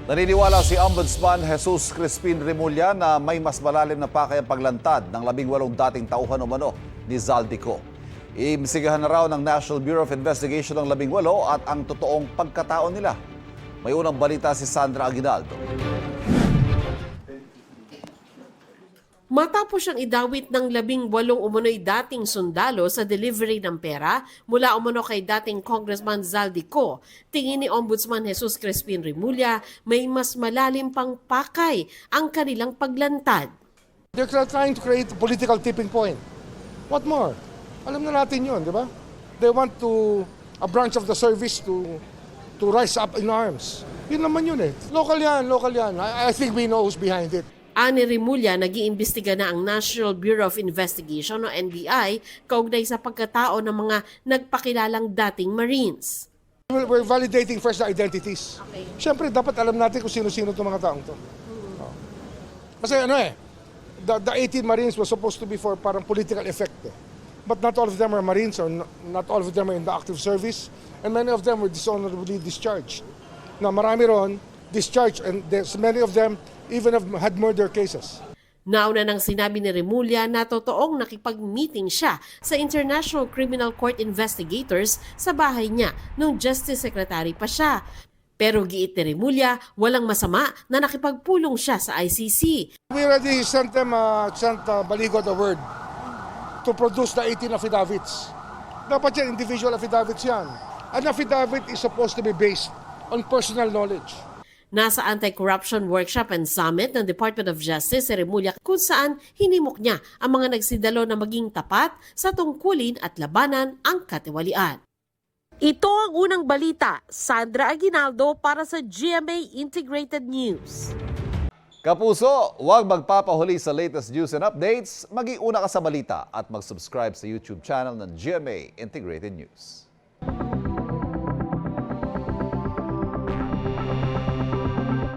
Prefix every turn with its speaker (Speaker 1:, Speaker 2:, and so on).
Speaker 1: Naniniwala si Ombudsman Jesus Crispin Remulla na may mas malalim na pakayang paglantad ng 18 dating tauhan umano ni Zaldico. Iimbestigahan na raw ng National Bureau of Investigation ng 18 at ang totoong pagkatao nila. May unang balita si Sandra Aguinaldo.
Speaker 2: Matapos siyang idawit ng 18 umunoy dating sundalo sa delivery ng pera mula umano kay dating Congressman Zaldico, tingin ni Ombudsman Jesus Crispin Remulla may mas malalim pang pakay ang kanilang paglantad.
Speaker 3: They're trying to create a political tipping point. What more? Alam na natin yun, di ba? They want a branch of the service to rise up in arms. Yun naman yun eh. Local yan. I think we know who's behind it.
Speaker 2: Ani Remulla, nag-iimbestiga na ang National Bureau of Investigation o NBI kaugnay sa pagkatao ng mga nagpakilalang dating Marines.
Speaker 3: We're validating first the identities.
Speaker 2: Okay.
Speaker 3: Siyempre, dapat alam natin kung sino-sino itong mga taong to. Kasi the 18 Marines was supposed to be for parang political effect. But not all of them are Marines or not all of them are in the active service. And many of them were dishonorably discharged. Na marami ron, discharged, and there's many of them even have had murder cases.
Speaker 2: Nauna nang sinabi ni Remulla na totoong nakipag-meeting siya sa International Criminal Court investigators sa bahay niya nung Justice Secretary pa siya. Pero giit ni Remulla, walang masama na nakipagpulong siya sa ICC.
Speaker 3: We already sent Baligo the word to produce the 18 affidavits. Dapat yan, individual affidavits yan. An affidavit is supposed to be based on personal knowledge.
Speaker 2: Nasa Anti-Corruption Workshop and Summit ng Department of Justice si Remulla kung saan hinimok niya ang mga nagsidalo na maging tapat sa tungkulin at labanan ang katiwalian. Ito ang unang balita, Sandra Aguinaldo para sa GMA Integrated News.
Speaker 1: Kapuso, huwag magpapahuli sa latest news and updates. Maging una ka sa balita at mag-subscribe sa YouTube channel ng GMA Integrated News.